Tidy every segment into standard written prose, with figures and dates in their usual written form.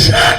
7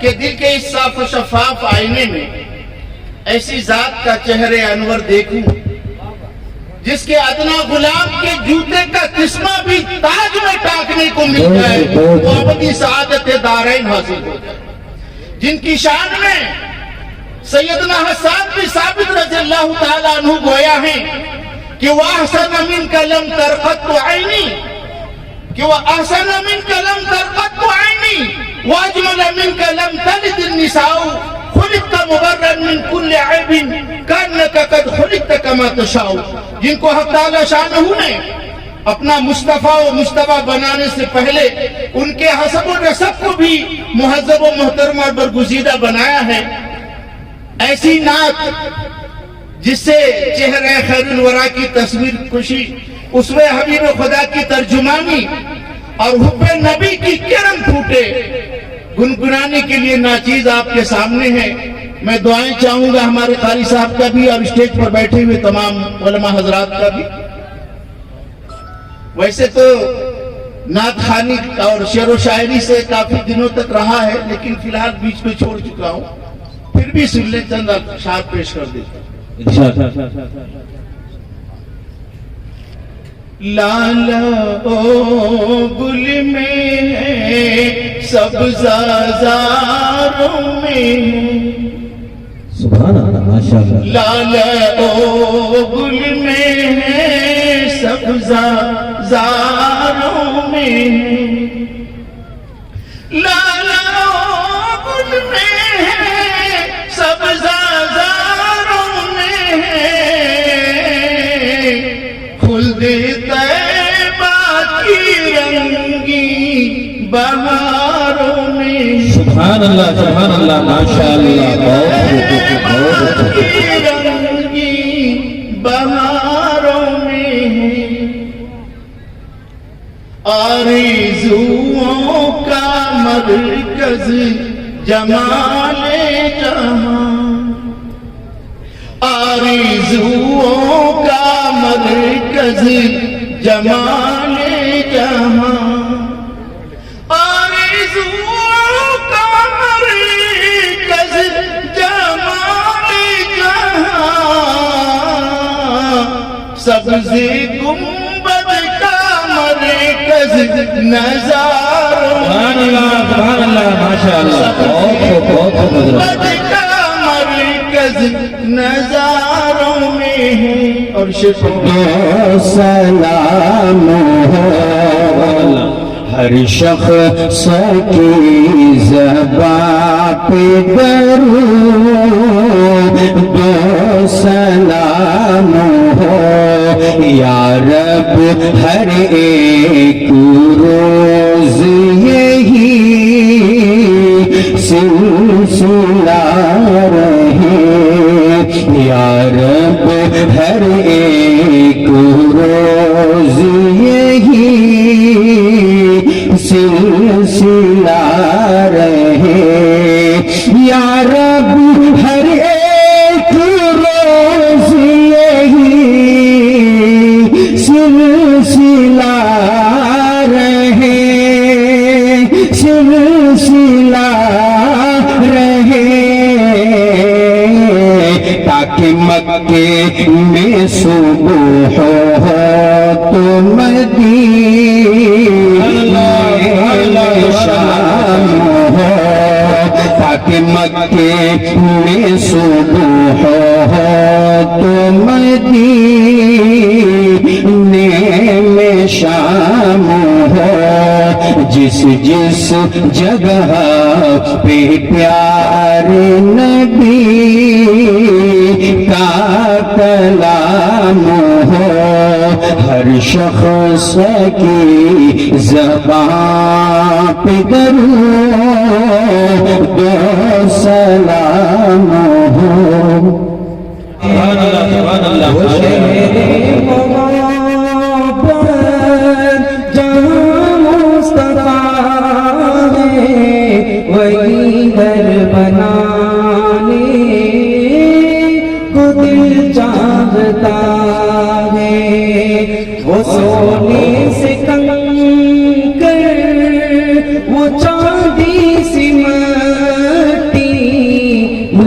کہ دل کے اس صاف و شفاف آئینے میں ایسی ذات کا چہرے انور دیکھوں جس کے ادنا غلام کے جوتے کا قسمہ بھی تاج میں ٹاکنے کو مل جائے تو ابدی سعادت دارین حاصل ہو جائے. جن کی شان میں سیدنا حسان بن ثابت رضی اللہ تعالیٰ عنہ گویا ہیں کہ وَأَحْسَنَ مِنْكَ لَمْ تَرْقَتُ عَيْنِي کہ وَأَحْسَنَ مِنْكَ لَمْ تَرْقَتُ عَيْنِي وَأَجْمَلَ مِنْكَ لَمْ تَلِدِ النِّسَاءُ خُلِقْتَ مُبَرًّا مِنْ كُلِّ عَيْبٍ كَأَنَّكَ قَدْ خُلِقْتَ كَمَا تَشَاءُ. جن کو حق تعالیٰ شانہ نے اپنا مصطفیٰ و مجتبیٰ بنانے سے پہلے ان کے حسب و نسب کو بھی مہذب و محترم اور برگزیدہ بنایا ہے. ایسی نعت جس سے چہرہ خیر الورا کی تصویر کشی، اسوہ حبیب خدا کی ترجمانی اور حب نبی کی کرن پھوٹے گنگنانے کے لیے ناچیز آپ کے سامنے ہے. میں دعائیں چاہوں گا ہمارے قاری صاحب کا بھی اور اسٹیج پر بیٹھے ہوئے تمام علماء حضرات کا بھی. ویسے تو نعت خوانی اور شعر و شاعری سے کافی دنوں تک رہا ہے، لیکن فی الحال بیچ میں چھوڑ چکا ہوں. پھر بھی سن لیں، چند اشعار پیش کر دیتا ہوں. لالا او گل میں سبزہ زاروں میں سبحان اللہ ماشاءاللہ. لالا او گل میں سبزہ زاروں میں لالا او گل میں سبزہ زاروں میں خلد طیبہ کی رنگی بہاروں میں سبحان اللہ ماشاءاللہ. بہت رنگی بہاروں میں آرزوؤں کا مرکز جمال جہاں آرزوؤں کا مرکز جمال جہاں آرزوؤں کا مرکز جمال جہاں سبز گنبد کا مرکز نظاروں سبحان اللہ ماشاءاللہ. بہت گنبد کا مرکز نظاروں میں ہے. اور سلام ہو ہر شخص کی زبان پہ درود سلام ہو یا رب ہر ایک روز یہی سلسلہ رہے یا رب ہر ایک روز یہی سلسلہ رہے یا رب ہر ایک روز یہی سلسلہ رہے سلسلہ رہے تاکہ مکے میں صبح ہو تو مدینہ شام ہو تاکہ مکے میں صبح ہو تو مدینے میں شام ہو جس جس جگہ پہ پیارے نبی کا کلام ہو ہر شخص کی زبان پہ درود و سلام ہو. سبحان اللہ وہی گھر بنانے کو دل چاہتا ہے وہ سونے سے کنکر وہ چاندی سی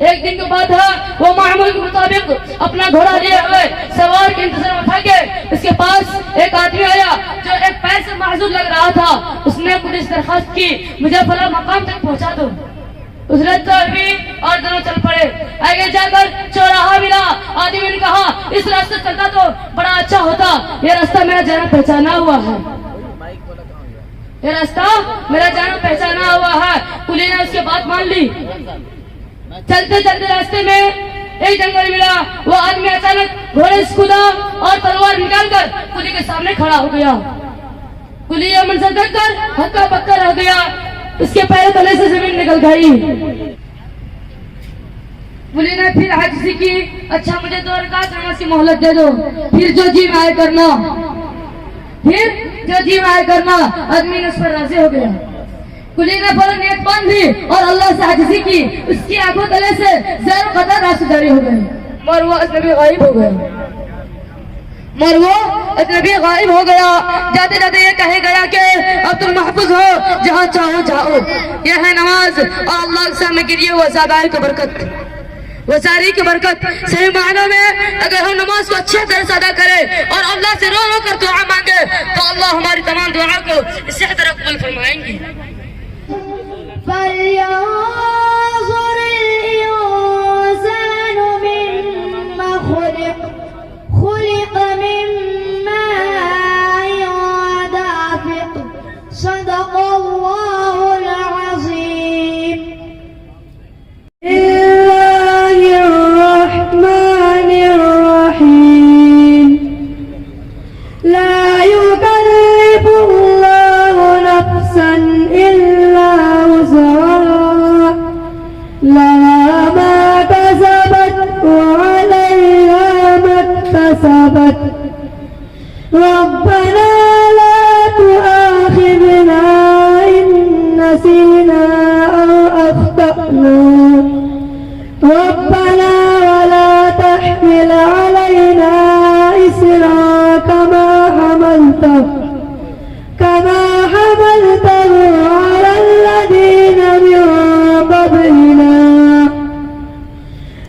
ایک دن کی بات ہے، وہ معمول کے مطابق اپنا گھوڑا لیے ہوئے سوار کے انتظار اٹھا کے اس کے پاس ایک آدمی آیا جو ایک پیر سے معذور لگ رہا تھا. اس نے پولیس درخواست کی مجھے فلاں مقام تک پہنچا دو. اس نے بھی اور دونوں چل پڑے. آگے جا کر چوراہا ملا. آدمی نے کہا اس راستے چلتا تو بڑا اچھا ہوتا، یہ راستہ میرا جانا پہچانا ہوا ہے، یہ راستہ میرا جانا پہچانا ہوا ہے. کلی نے اس کی بات مان لی. چلتے چلتے راستے میں ایک جنگل ملا. وہ آدمی اچانک گھوڑے سے کودا اور تلوار نکال کر کلی کے سامنے کھڑا ہو گیا. کلی یہ منظر دیکھ کر ہکا بکا رہ گیا. اس کے پیر تلے سے زمین نکل گئی. کلی نے پھر عاجزی کی، اچھا مجھے 2 رکعت نماز کی مہلت دے دو، پھر جو جی میں آئے کرنا، پھر جو جی میں آئے کرنا. آدمی نے اس پر راضی ہو گیا. کلی نے فوراً نیت باندھی اور اللہ سے عاجزی کی. اس کی آنکھوں تلے سے زیر قطر راستے جاری ہو گئے. مگر وہ اجنبی غائب ہو گیا. جاتے جاتے یہ کہے گیا کہ اب تم محفوظ ہو، جہاں چاہو جاؤ. یہ ہے نماز اور اللہ کے سامنے گریے وہ زادائی کی برکت، وہ ساری کی برکت. صحیح معنوں میں اگر ہم نماز کو اچھے طرح سے ادا کریں اور اللہ سے رو رو کر دعا مانگے تو اللہ ہماری تمام دعا کو اسی طرح قبول فرمائیں گے. فلينظر الإنسان مما خلق، خلق من ماء دافق. صدق الله العظيم. الله الرحمن الرحيم. لا يكلف الله نفسا إلا وسعها، لها ما كسبت وعليها ما اكتسبت. ربنا لا تؤاخذنا إن نسينا أو أخطأنا، ربنا ولا تحمل علينا إصرا كما حملته على الذين من قبلنا.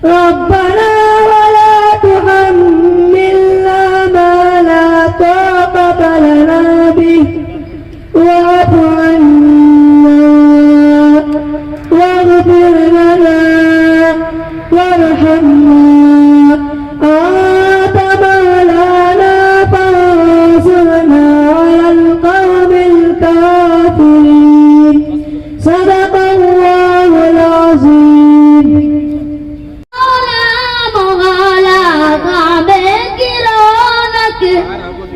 ربنا ولا تحملنا ما لا طاقة لنا به، واعف عنا واغفر لنا وارحمنا، أنت مولانا فانصرنا على القوم الكافرين. صدق الله العظيم.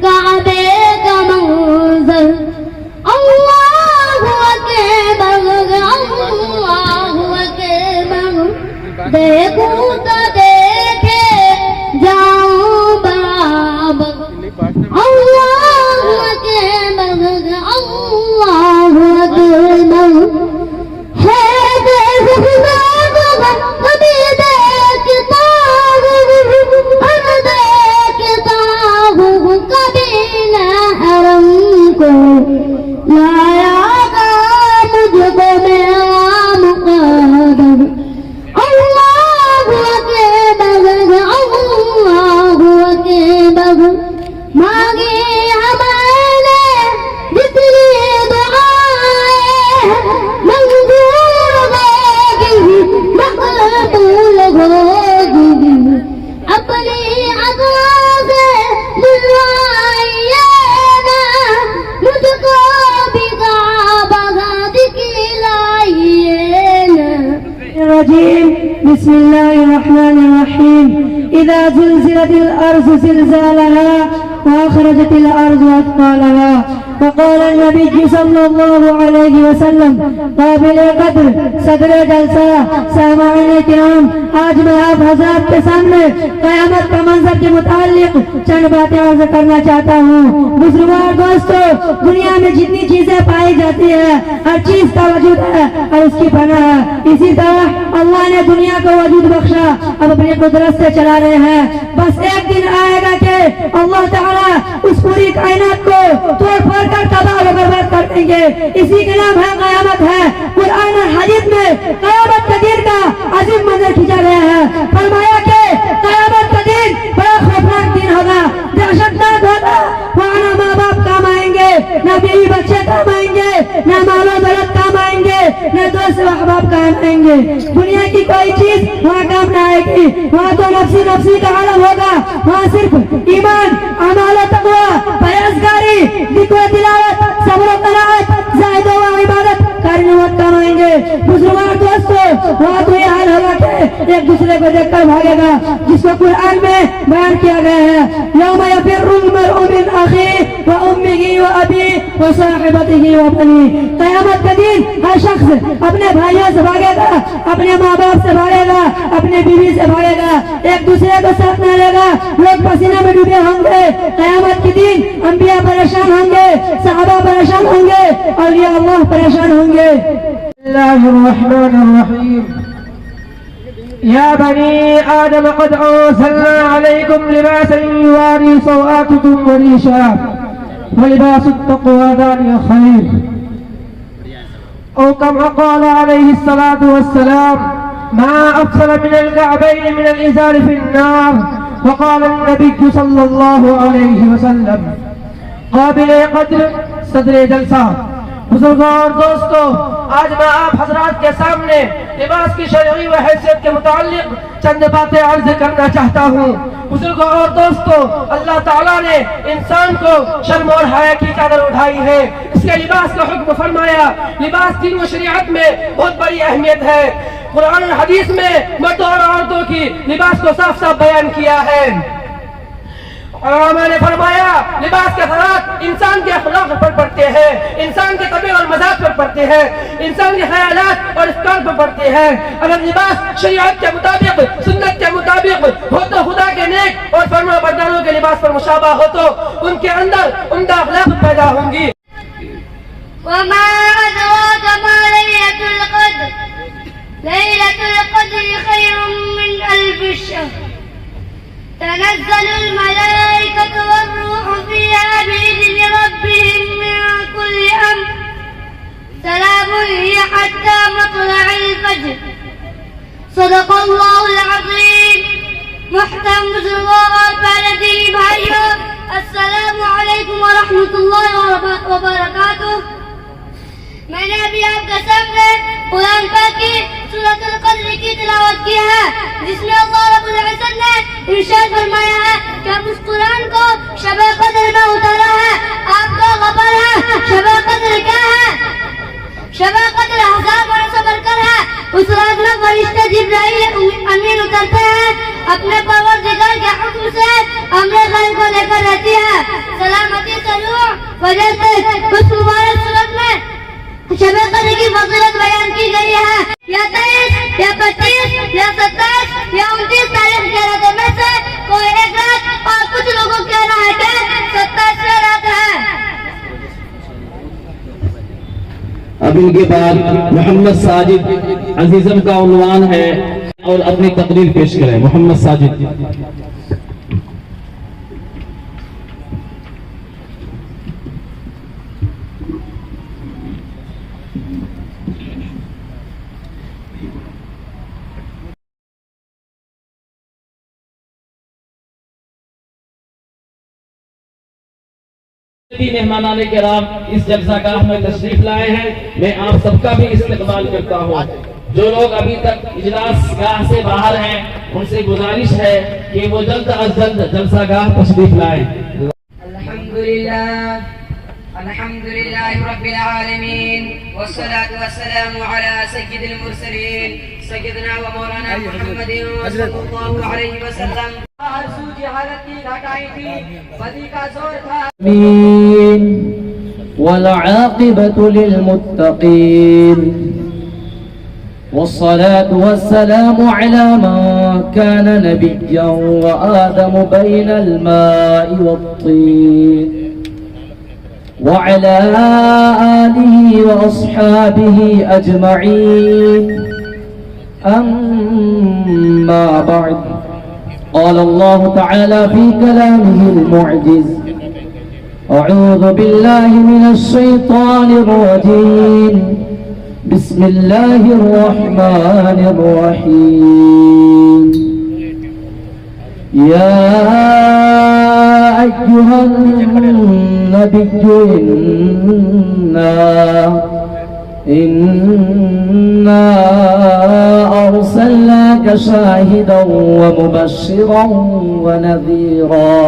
کعبے کا منظر، اللہ اکبر، اللہ اکبر. دیکھوں تو دیکھے جاؤں برابر، اللہ اکبر، اللہ اکبر. ہے دیکھتا ہوں کبھی دیکھتا ہوں، دیکھتا ہوں کبھی نہ حرم کو. لایا گا مجھ کو میرا مقدر، اللہ اکبر، اللہ اکبر. مانگی ہمارے جتنی دعائیں منظور ہوگی، مقبول ہوگی. اپنی عطا سے دلوائیے نا، مجھ کو بھی کعبہ دکھلائیے نا. الرجیم. بسم اللہ الرحمن الرحیم. اذا زلزلت الارض زلزالها واخرجت الارض اثقالها. وقال النبي صلى الله عليه وسلم قابل قدر صدر جلسہ سامعین کرام، آج میں آپ حضرات کے سامنے قیامت کا منظر کے متعلق چند باتیں عرض کرنا چاہتا ہوں. بزرگوار دوستو، دنیا میں جتنی چیزیں پائی جاتی ہے ہر چیز کا وجود ہے اور اس کی پناہ ہے. اسی طرح اللہ نے دنیا کو وجود بخشا، اب اپنی قدرت سے چلا رہے ہیں. بس ایک دن آئے گا کہ اللہ تعالیٰ اس پوری کائنات کو توڑ پھوڑ کر تباہ و برباد کر دیں گے. اسی کا نام ہے قیامت ہے. قرآن اور حدیث میں قیامت کے دن کا عظیم منظر نہ دوست و احباب کام آئیں گے. دنیا کی کوئی چیز وہاں کام نہ آئے گی. وہاں تو نفسی نفسی کا عالم ہوگا. وہاں صرف ایمان، اعمال و تقوی، پرہیزگاری، ذکر و تلاوت، صبر و قناعت، زاہد و عبادت کارنامات کام آئیں گے. بزرگان دوستو، وہاں تو یہ حال ہوگا کہ ایک دوسرے کو دیکھ کر بھاگے گا، جس کو قرآن میں بیان کیا گیا ہے. یوم یفر المرء من اخیہ و امہ و ابیہ و صاحبتہ و بنیہ. قیامت کے دن ہر شخص اپنے بھائیوں سے بھاگے گا، اپنے ماں باپ سے بھاگے گا، اپنے بیوی سے بھاگے گا، ایک دوسرے کو ساتھ نہ لے گا. لوگ پسینے میں ڈوبے ہوں گے. قیامت کے دن انبیاء پریشان ہوں گے، صحابہ پریشان ہوں گے، اولیاء اللہ پریشان ہوں گے. بسم اللہ الرحمن الرحیم. يا بني آدم قد أنزلنا عليكم لباسا يواري سوآتكم وريشا ولباس التقوى ذلك خير. أو كما قال عليه الصلاة والسلام: ما أفصل من الكعبين من الإزار في النار. وقال النبي صلى الله عليه وسلم. قابل قدر صدر جلسہ، بزرگوں اور دوستو، آج میں آپ حضرات کے سامنے لباس کی شرعی و حیثیت کے متعلق چند باتیں عرض کرنا چاہتا ہوں. بزرگوں اور دوستو، اللہ تعالیٰ نے انسان کو شرم اور حیا کی چادر اٹھائی ہے. اس کے لباس کا حکم فرمایا. لباس دین و شریعت میں بہت بڑی اہمیت ہے. قرآن اور حدیث میں مردوں اور عورتوں کی لباس کو صاف صاف بیان کیا ہے. علماء نے فرمایا لباس کے اثرات انسان کے اخلاق پر پڑتے ہیں، انسان کے طبیعت اور مزاج پر پڑتے ہیں، انسان کے خیالات اور افکار پر پڑتے ہیں. اگر لباس شریعت کے مطابق، سنت کے مطابق ہو تو خدا کے نیک اور فرما برداروں کے لباس پر مشابہ ہو تو ان کے اندر عمدہ اخلاق پیدا ہوں گی. وما أدراك ما ليلة القدر ليلة القدر خير من ألف شهر تنزل الملائكة والروح فيها بإذن ربهم من كل أمر سلام هي حتى مطلع الفجر. صدق الله العظيم. محترم بزرگوں اور پیارے دینی بھائیوں، السلام علیکم ورحمۃ اللہ وبرکاتہ. میں نے ابھی آپ کے سامنے قرآن پاک کی سورۃ القدر کی تلاوت کی ہے، جس میں اللہ رب العزت نے ارشاد فرمایا ہے کہ ہم اس قرآن کو شب قدر میں اتارا ہے. آپ کو خبر ہے شب قدر کیا ہے؟ شب قدر 1000 برس سے بڑھ کر ہے. اس رات میں فرشتے جبرائیل امین اترتے ہیں، اپنے پروردگار کے حکم سے امر غیب کو لے کر رہتی ہے. سلامتی سے روح فجر تک اس مبارک سورت میں شب قدر کی فضیلت بیان کی گئی ہے. یا 23 یا 25 یا 27 یا 29 تاریخ کے راتوں میں سے کوئی ایک رات، اور کچھ لوگوں کا کہنا ہے کہ 27 رات ہے. اب ان کے بعد محمد ساجد عزیزم کا عنوان ہے اور اپنی تقریر پیش کریں. محمد ساجد. مہمانان کرام اس جلسہ گاہ میں تشریف لائے ہیں، میں آپ سب کا بھی استقبال کرتا ہوں. جو لوگ ابھی تک اجلاس گاہ سے باہر ہیں ان سے گزارش ہے کہ وہ جلد از جلد جلسہ گاہ تشریف لائیں. الحمد لله رب العالمين والصلاة والسلام على سيد المرسلين سيدنا ومولانا محمد صلى الله عليه وسلم. ہر سوچی حالت کی گھٹائی تھی، بدی کا زور تھا. والعاقبة للمتقين والصلاة والسلام على من كان نبيا وآدم بين الماء والطين وعلى آله وأصحابه أجمعين. أما بعد، قال الله تعالى في كلامه المعجز: أعوذ بالله من الشيطان الرجيم. بسم الله الرحمن الرحيم. يا أيها النبي إنا أرسلناك شاهدا ومبشرا ونذيرا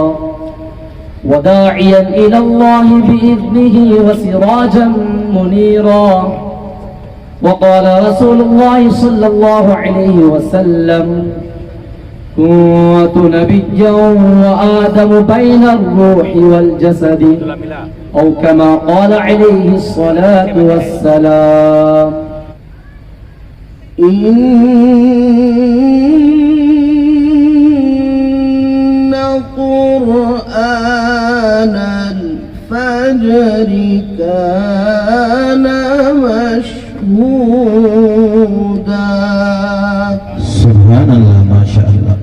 وداعيا إلى الله بإذنه وسراجا منيرا. وقال رسول الله صلى الله عليه وسلم: كنت نبيا وآدم بين الروح والجسد، أو كما قال عليه الصلاة والسلام. إن قرآن الفجر كان مشهودا. سبحان اللہ، ماشاء اللہ.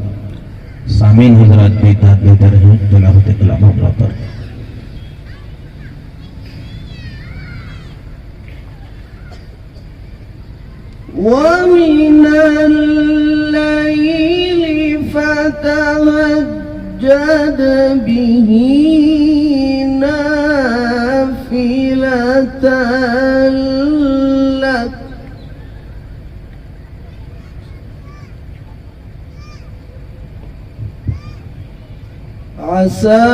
سامعین حضرات بہتر ہیں تلاوت کلام اللہ پر. ومن الليل فتهجد به نافلة لك عسى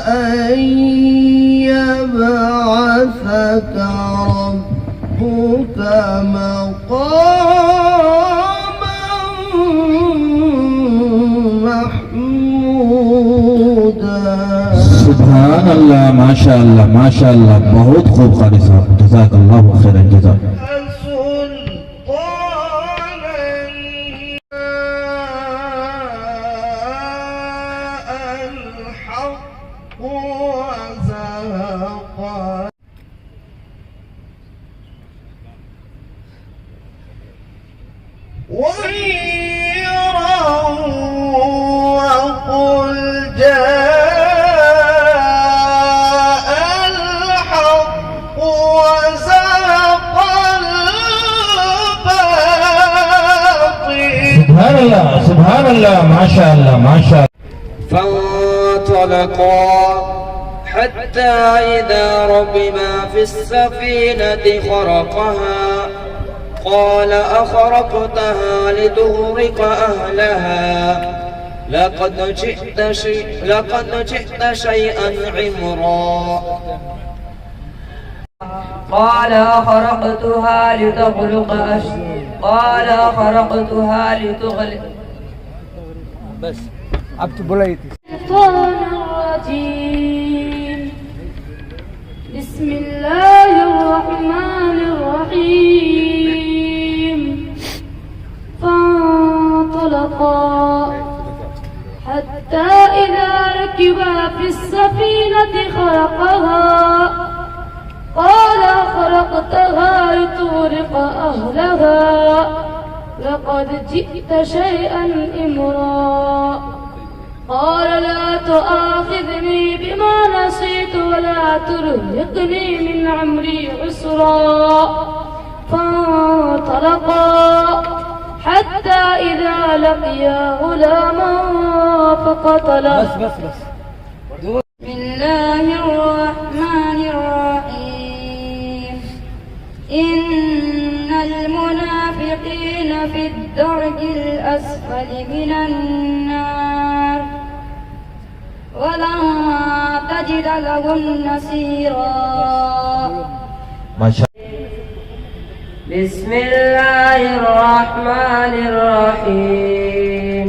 أن يبعثك ربك مقاما محمودا. سبحان اللہ، ماشاء اللہ، ماشاء اللہ. بہت خوب قاری صاحب، جزاک اللہ خیر الجزا. وقل جاء الحق وزهق الباطل. سبحان اللہ، سبحان اللہ، ماشاء اللہ، ماشاء اللہ. فانطلقا حتى إذا ركبا في السفينة خرقها قال أخرقتها لتغرق أهلها لقد جئت شيئا عمرا. قال أخرقتها لتغرق قال أخرقتها لتغرق بس اب تو بولا ہی تھی. الشيطان الرجيم. بسم الله الرحمن الرحيم. فانطلقا حتى إذا ركبا في السفينة خرقها قال خرقتها لتغرق أهلها لقد جئت شيئا إمرا. قال لا تؤاخذني بما نسيت ولا ترهقني من عمري عسرا. فانطلقا حتى إذا لقيا غلاما فقتله. بسم الله الرحمن الرحيم. إن المنافقين في الدرك الأسفل من النار ولن تجد لهم نصيرا. بسم الله الرحمن الرحيم.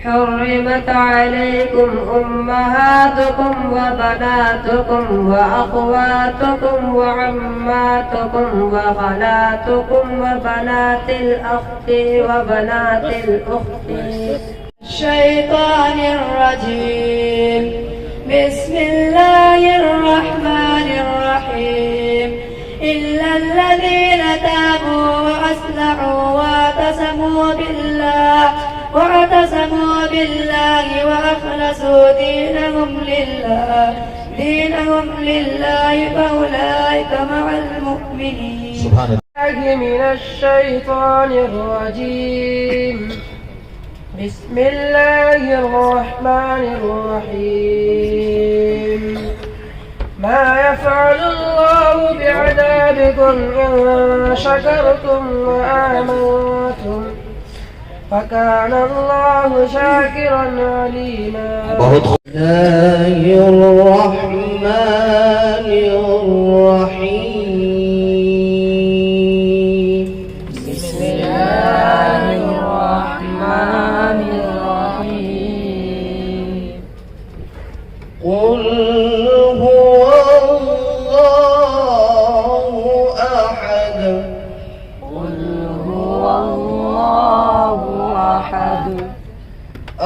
حرمت عليكم أمهاتكم وبناتكم وأخواتكم وعماتكم وخالاتكم وبنات الأخت وبنات الأخت. الشيطان الرجيم. بسم الله الرحمن الرحيم. إلا الذين تابوا وأصلحوا واعتصموا بالله وأخلصوا دينهم لله فأولئك مع المؤمنين. سبحان الله من الشيطان الرجيم. بسم الله الرحمن الرحيم. ما يفعل الله بعذابكم إن شكرتم وآمنتم فكان الله شاكرا عليما. الله الرحمن الرحيم. بسم الله الرحمن الرحيم. قل هو الله أحد. قل هو الله أحد.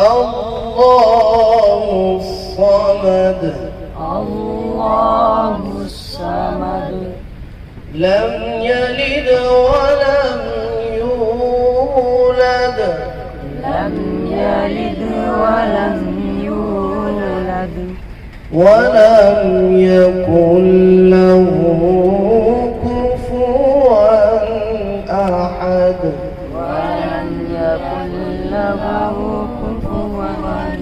الله الصمد. الله الصمد. لم يلد ولم يولد. لم يلد ولم يولد. ولم يكن له كفوا أحد. ولم يكن له كفوا أحد.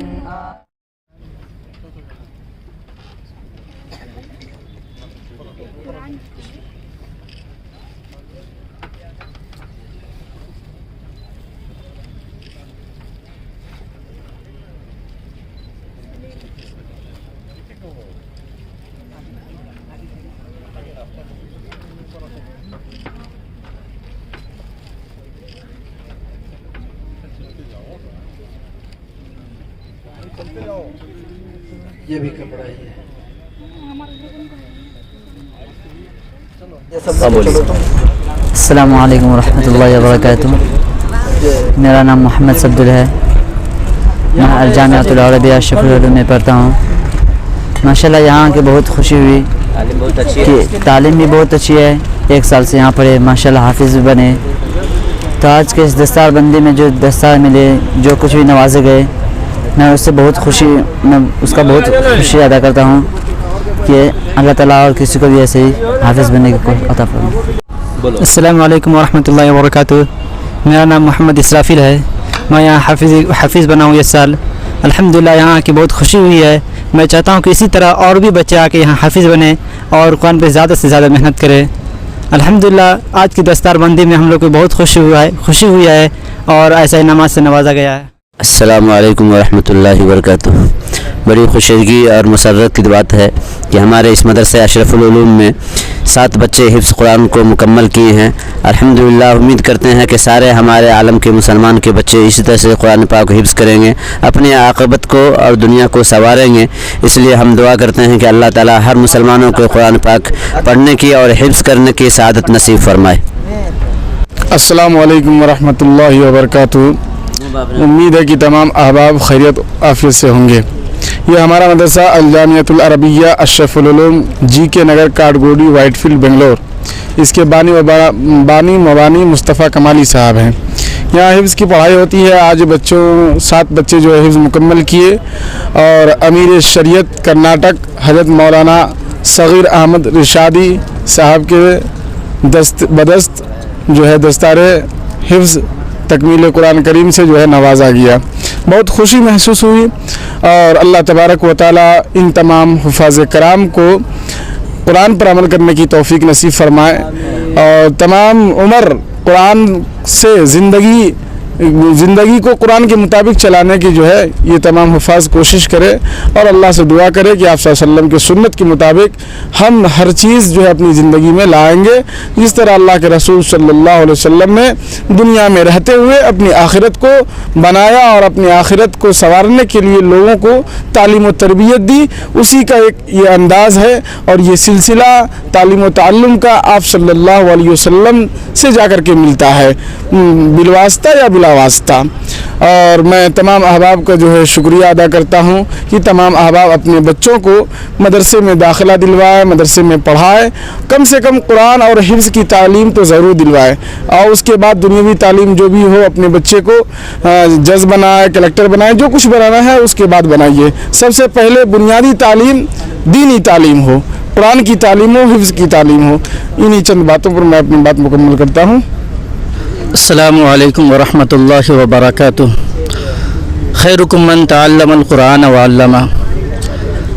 یہ بھی کپڑا ہی ہے. السلام علیکم ورحمۃ اللہ وبرکاتہ. میرا نام محمد صبدل ہے. میں الجامعۃ العربیہ اشرف العلوم میں پڑھتا ہوں. ماشاءاللہ یہاں کی بہت خوشی ہوئی کہ تعلیم بھی بہت اچھی ہے. 1 سال سے یہاں پڑھے, ماشاءاللہ حافظ بھی بنے. تو آج کے اس دستار بندی میں جو دستار ملے, جو کچھ بھی نوازے گئے, میں اس سے بہت خوشی, میں اس کا بہت خوشی ادا کرتا ہوں کہ اللہ تعالیٰ اور کسی کو بھی ایسے ہی حافظ بننے کی عطا فرمائے. السلام علیکم ورحمۃ اللہ وبرکاتہ. میرا نام محمد اسرافیل ہے. میں یہاں حافظ بنا ہوں اس سال. الحمدللہ یہاں کی بہت خوشی ہوئی ہے. میں چاہتا ہوں کہ اسی طرح اور بھی بچے آ کے یہاں حافظ بنے اور قرآن پہ زیادہ سے زیادہ محنت کرے. الحمدللہ آج کی دستار بندی میں ہم لوگ کو بہت خوشی ہوئی ہے اور ایسا انعامات سے نوازا گیا ہے. السلام علیکم ورحمۃ اللہ وبرکاتہ. بڑی خوشگی اور مسرت کی بات ہے کہ ہمارے اس مدرسہ اشرف العلوم میں 7 بچے حفظ قرآن کو مکمل کیے ہیں. الحمدللہ امید کرتے ہیں کہ سارے ہمارے عالم کے مسلمان کے بچے اسی طرح سے قرآن پاک کو حفظ کریں گے, اپنی عاقبت کو اور دنیا کو سنواریں گے. اس لیے ہم دعا کرتے ہیں کہ اللہ تعالی ہر مسلمانوں کو قرآن پاک پڑھنے کی اور حفظ کرنے کی سعادت نصیب فرمائے. السلام علیکم ورحمۃ اللہ وبرکاتہ. امید ہے کہ تمام احباب خیریت عافیت سے ہوں گے. یہ ہمارا مدرسہ الجامعۃ العربیہ اشرف العلوم جی کے نگر کاٹگوڑی وائٹ فیلڈ بنگلور. اس کے بانی مبانی مصطفیٰ کمالی صاحب ہیں. یہاں حفظ کی پڑھائی ہوتی ہے. آج 7 بچے جو ہے حفظ مکمل کیے اور امیر شریعت کرناٹک حضرت مولانا صغیر احمد رشادی صاحب کے بدست جو ہے دستار حفظ تکمیل قرآن کریم سے جو ہے نوازا گیا. بہت خوشی محسوس ہوئی اور اللہ تبارک و تعالی ان تمام حفاظ کرام کو قرآن پر عمل کرنے کی توفیق نصیب فرمائے اور تمام عمر قرآن سے زندگی کو قرآن کے مطابق چلانے کی جو ہے یہ تمام حفاظ کوشش کرے اور اللہ سے دعا کرے کہ آپ صلی اللہ علیہ وسلم کے سنت کے مطابق ہم ہر چیز جو ہے اپنی زندگی میں لائیں گے, جس طرح اللہ کے رسول صلی اللہ علیہ وسلم نے دنیا میں رہتے ہوئے اپنی آخرت کو بنایا اور اپنی آخرت کو سنوارنے کے لیے لوگوں کو تعلیم و تربیت دی. اسی کا ایک یہ انداز ہے اور یہ سلسلہ تعلیم و تعلم کا آپ صلی اللہ علیہ وسلم سے جا کر کے ملتا ہے, بالواسطہ یا بلا واسطہ. اور میں تمام احباب کا جو ہے شکریہ ادا کرتا ہوں کہ تمام احباب اپنے بچوں کو مدرسے میں داخلہ دلوائے, مدرسے میں پڑھائے, کم سے کم قرآن اور حفظ کی تعلیم تو ضرور دلوائے اور اس کے بعد دنیاوی تعلیم جو بھی ہو اپنے بچے کو جج بنائے, کلیکٹر بنائے, جو کچھ بنانا ہے اس کے بعد بنائیے. سب سے پہلے بنیادی تعلیم دینی تعلیم ہو, قرآن کی تعلیم ہو, حفظ کی تعلیم ہو. انہی چند باتوں پر میں اپنی بات مکمل کرتا ہوں. السلام علیکم ورحمۃ اللہ وبرکاتہ. خیرکم من تعلم القرآن وعلمہ.